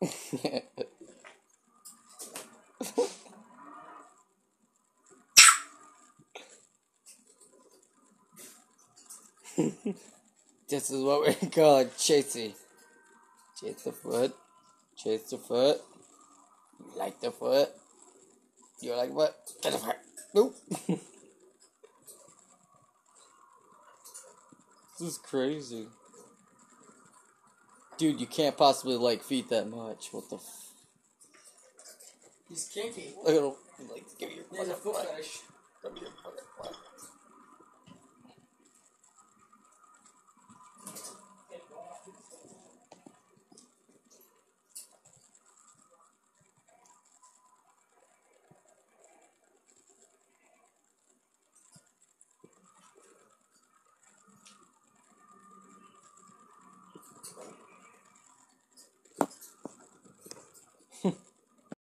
This is what we call chasing. Chase the foot. Chase the foot. You like the foot. You like what? Get the foot. Nope. This is crazy. Dude, you can't possibly like feet that much. What the He's kinky. Look at him. Like, give me your There's a foot fetish. Give me your fucking butt.